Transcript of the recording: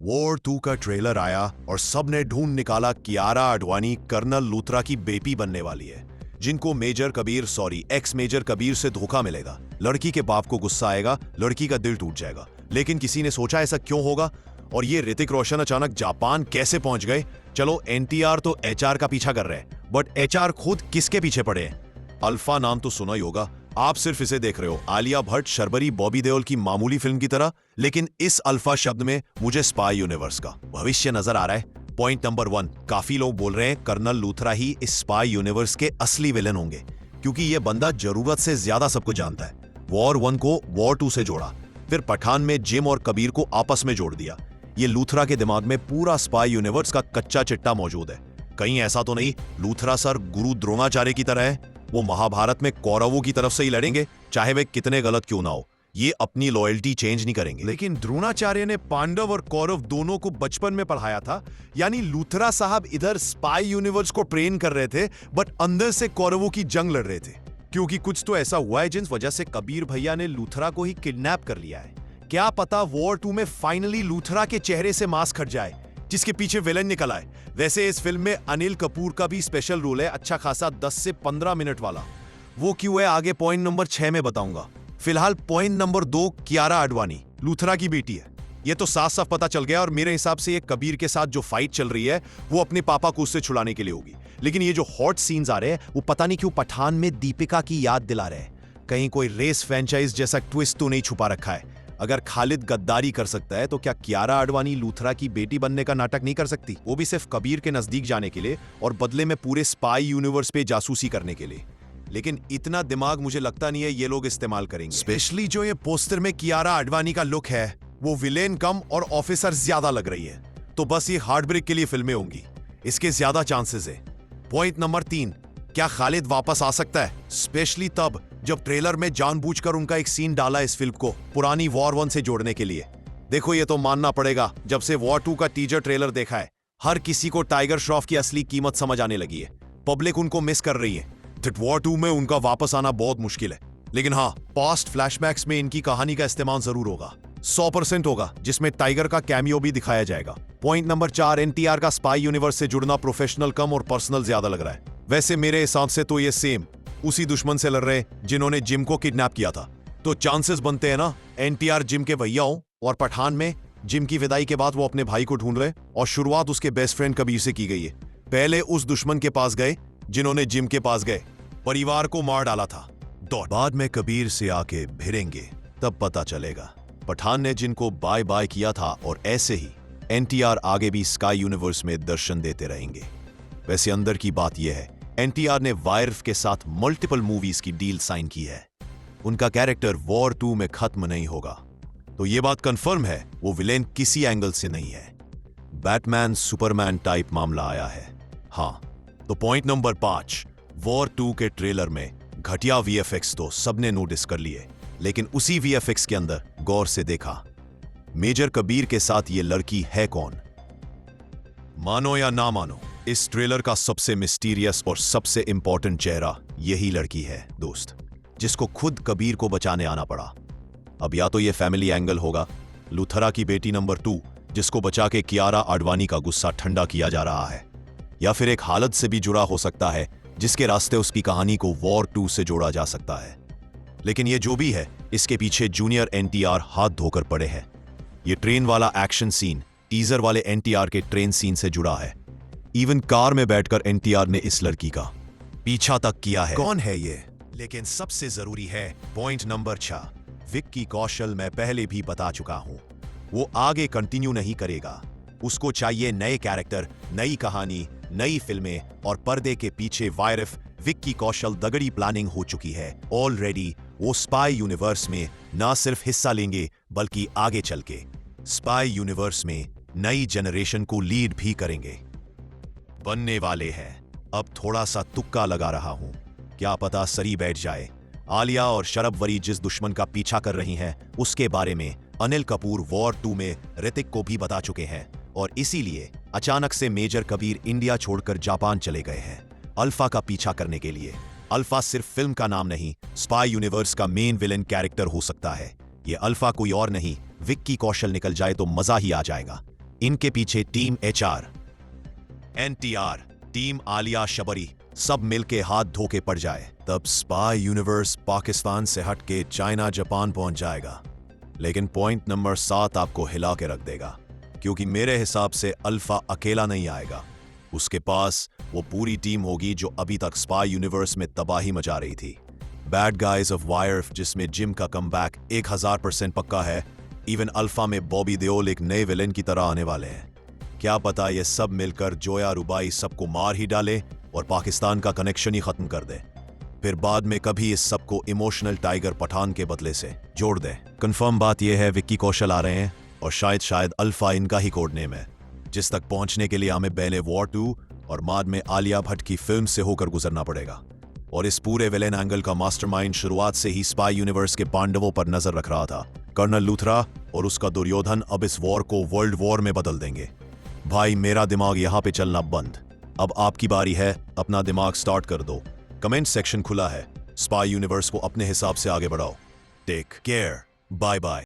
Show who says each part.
Speaker 1: War 2 का trailer आया और सबने ढूंढ निकाला कियारा आडवाणी कर्नल लूथरा की बेटी बनने वाली है, जिनको एक्स मेजर कबीर से धोखा मिलेगा। लड़की के बाप को गुस्सा आएगा, लड़की का दिल टूट जाएगा। लेकिन किसी ने सोचा ऐसा क्यों होगा, और ये ऋतिक रोशन अचानक जापान कैसे पहुंच गए? चलो, एनटीआर तो एचआर का पीछा कर रहे हैं, बट एचआर खुद किसके पीछे पड़े हैं? अल्फा नाम तो सुना ही होगा। आप सिर्फ इसे देख रहे हो आलिया भट्ट, शर्बरी, बॉबी देओल की मामूली फिल्म की तरह, लेकिन इस अल्फा शब्द में मुझे स्पाई यूनिवर्स का भविष्य नजर आ रहा है। पॉइंट नंबर 1, काफी लोग बोल रहे हैं कर्नल लूथरा ही इस स्पाई यूनिवर्स के असली विलन होंगे, क्योंकि ये बंदा जरूरत से ज्यादा सबको जानता है। वॉर 1 को वॉर 2 से जोड़ा, फिर पठान में जिम और कबीर को आपस में जोड़ दिया। ये लूथरा के दिमाग में पूरा स्पाई यूनिवर्स का कच्चा चिट्टा मौजूद है। कहीं ऐसा तो नहीं लूथरा सर गुरु द्रोणाचार्य की तरह है? वो महाभारत में कौरवों की तरफ से ही लड़ेंगे, चाहे वे कितने गलत क्यों ना हो। ये अपनी लॉयल्टी चेंज नहीं करेंगे। लेकिन द्रोणाचार्य ने पांडव और कौरव दोनों को बचपन में पढ़ाया था, यानी लूथरा साहब इधर स्पाई यूनिवर्स को ट्रेन कर रहे थे, बट अंदर से कौरवों की जंग लड़ रहे थे। क्योंकि कुछ तो ऐसा हुआ है जिस वजह से कबीर भैया ने लूथरा को ही किडनैप कर लिया है। क्या पता वॉर 2 में फाइनली लूथरा के चेहरे से मास्क हट जाए, जिसके पीछे विलन निकल आए। वैसे इस फिल्म में अनिल कपूर का भी स्पेशल रोल है, अच्छा खासा 10 से 15 मिनट वाला। वो क्यों है आगे पॉइंट नंबर 6 में बताऊंगा। फिलहाल पॉइंट नंबर 2, कियारा आडवाणी लूथरा की बेटी है। ये तो साफ साफ पता चल गया, और मेरे हिसाब से ये कबीर के साथ जो फाइट चल रही है वो अपने पापा को उससे छुड़ाने के लिए होगी। लेकिन ये जो हॉट सीन्स आ रहे हैं वो पता नहीं क्यों पठान में दीपिका की याद दिला रहे हैं। कहीं कोई रेस फ्रेंचाइज जैसा ट्विस्ट तो नहीं छुपा रखा है? अगर खालिद गद्दारी कर सकता है तो क्या कियारा आडवाणी लूथरा की बेटी बनने का नाटक नहीं कर सकती? वो भी सिर्फ कबीर के नजदीक जाने के लिए और बदले में पूरे स्पाई यूनिवर्स पे जासूसी करने के लिए। लेकिन इतना दिमाग मुझे लगता नहीं है ये लोग इस्तेमाल करेंगे। स्पेशली जो ये पोस्टर में कियारा आडवाणी का लुक है, वो विलेन कम और ऑफिसर ज्यादा लग रही है। तो बस ये हार्ट ब्रेक के लिए फिल्में होंगी, इसके ज्यादा चांसेस है। पॉइंट नंबर 3, क्या खालिद वापस आ सकता है? स्पेशली तब जब ट्रेलर में जानबूझकर उनका एक सीन डाला इस फिल्म को पुरानी वॉर 1 से जोड़ने के लिए। देखो, ये तो मानना पड़ेगा, जब से वॉर 2 का टीजर ट्रेलर देखा है, हर किसी को टाइगर श्रॉफ की असली कीमत समझ आने लगी है। पब्लिक उनको मिस कर रही है। वॉर 2 में उनका वापस आना बहुत मुश्किल है। लेकिन हाँ, पास्ट फ्लैशबैक्स में इनकी कहानी का इस्तेमाल जरूर होगा, 100% होगा, जिसमें टाइगर का कैमियो भी दिखाया जाएगा। पॉइंट नंबर 4, एनटीआर का स्पाई यूनिवर्स से जुड़ना प्रोफेशनल कम और पर्सनल ज्यादा लग रहा है। वैसे मेरे हिसाब से तो ये सेम उसी दुश्मन से लड़ रहे जिन्होंने जिम को किडनैप किया था। तो चांसेस बनते हैं ना एनटीआर जिम के भैया हो, और पठान में जिम की विदाई के बाद वो अपने भाई को ढूंढ रहे, और शुरुआत उसके बेस्ट फ्रेंड कबीर से की गई है। पहले उस दुश्मन के पास गए जिन्होंने जिम के पास गए परिवार को मार डाला था। बाद में कबीर से आके भिड़ेंगे, तब पता चलेगा पठान ने जिनको बाय बाय किया था। और ऐसे ही एनटीआर आगे भी स्काई यूनिवर्स में दर्शन देते रहेंगे। वैसे अंदर की बात यह है, एनटीआर ने वायरफ के साथ मल्टीपल मूवीज की डील साइन की है। उनका कैरेक्टर वॉर 2 में खत्म नहीं होगा। तो यह बात कंफर्म है वो विलेन किसी एंगल से नहीं है। बैटमैन सुपरमैन टाइप मामला आया है। हाँ, तो पॉइंट नंबर 5, वॉर 2 के ट्रेलर में घटिया वीएफएक्स तो सबने नोटिस कर लिए, लेकिन उसी वीएफएक्स के अंदर गौर से देखा, मेजर कबीर के साथ ये लड़की है कौन? मानो या ना मानो, इस ट्रेलर का सबसे मिस्टीरियस और सबसे इंपॉर्टेंट चेहरा यही लड़की है दोस्त, जिसको खुद कबीर को बचाने आना पड़ा। अब या तो ये फैमिली एंगल होगा, लूथरा की बेटी नंबर 2 जिसको बचा के कियारा आडवाणी का गुस्सा ठंडा किया जा रहा है, या फिर एक हालत से भी जुड़ा हो सकता है जिसके रास्ते उसकी कहानी को वॉर 2 से जोड़ा जा सकता है। लेकिन ये जो भी है, इसके पीछे जूनियर एनटीआर हाथ धोकर पड़े हैं। ये ट्रेन वाला एक्शन सीन टीजर वाले एनटीआर के ट्रेन सीन से जुड़ा है। इवन कार में बैठकर एनटीआर ने इस लड़की का पीछा तक किया है। कौन है ये? लेकिन सबसे जरूरी है पॉइंट नंबर 6, विक्की कौशल मैं पहले भी बता चुका हूं, वो आगे कंटिन्यू नहीं करेगा। उसको चाहिए नए कैरेक्टर, नई कहानी, नई फिल्में, और पर्दे के पीछे वायरफ विक्की कौशल दगड़ी प्लानिंग हो चुकी है ऑलरेडी। वो स्पाई यूनिवर्स में ना सिर्फ हिस्सा लेंगे बल्कि आगे चल के स्पाई यूनिवर्स में नई जनरेशन को लीड भी करेंगे, बनने वाले हैं। अब थोड़ा सा तुक्का लगा रहा हूं, क्या पता सरी बैठ जाए। आलिया और शरबवरी जिस दुश्मन का पीछा कर रही हैं, उसके बारे में अनिल कपूर वॉर 2 में ऋतिक को भी बता चुके हैं, और इसीलिए अचानक से मेजर कबीर इंडिया छोड़कर जापान चले गए हैं अल्फा का पीछा करने के लिए। अल्फा सिर्फ फिल्म का नाम नहीं, स्पाई यूनिवर्स का मेन विलेन कैरेक्टर हो सकता है। ये अल्फा कोई और नहीं, विक्की कौशल निकल जाए तो मजा ही आ जाएगा। इनके पीछे team HR, NTR, team Alia Shabari सब मिलके हाथ धोके पड़ जाए, तब स्पाई यूनिवर्स पाकिस्तान से हटके चाइना जापान पहुंच जाएगा। लेकिन पॉइंट नंबर 7 आपको हिला के रख देगा, क्योंकि मेरे हिसाब से अल्फा अकेला नहीं आएगा। उसके पास वो पूरी टीम होगी जो अभी तक स्पाई यूनिवर्स में तबाही मचा रही थी। बैड गाइज ऑफ वायर, जिसमें जिम का कमबैक 1000% पक्का है। इवन अल्फा में बॉबी देओल एक नए विलेन की तरह आने वाले हैं। क्या पता ये सब मिलकर जोया रुबाई सबको मार ही डाले और पाकिस्तान का कनेक्शन ही खत्म कर दे, फिर बाद में कभी इस सबको इमोशनल टाइगर पठान के बदले से जोड़ दे। कंफर्म बात यह है विक्की कौशल आ रहे हैं और शायद अल्फा इनका ही कोड नेम है, जिस तक पहुंचने के लिए हमें पहले वॉर 2 और बाद में आलिया भट्ट की फिल्म से होकर गुजरना पड़ेगा। और इस पूरे विलेन एंगल का मास्टरमाइंड शुरुआत से ही स्पाई यूनिवर्स के पांडवों पर नजर रख रहा था। कर्नल लूथरा और उसका दुर्योधन अब इस वॉर को वर्ल्ड वॉर में बदल देंगे। भाई मेरा दिमाग यहाँ पे चलना बंद, अब आपकी बारी है, अपना दिमाग स्टार्ट कर दो। कमेंट सेक्शन खुला है, स्पाई यूनिवर्स को अपने हिसाब से आगे बढ़ाओ। Take care, bye bye.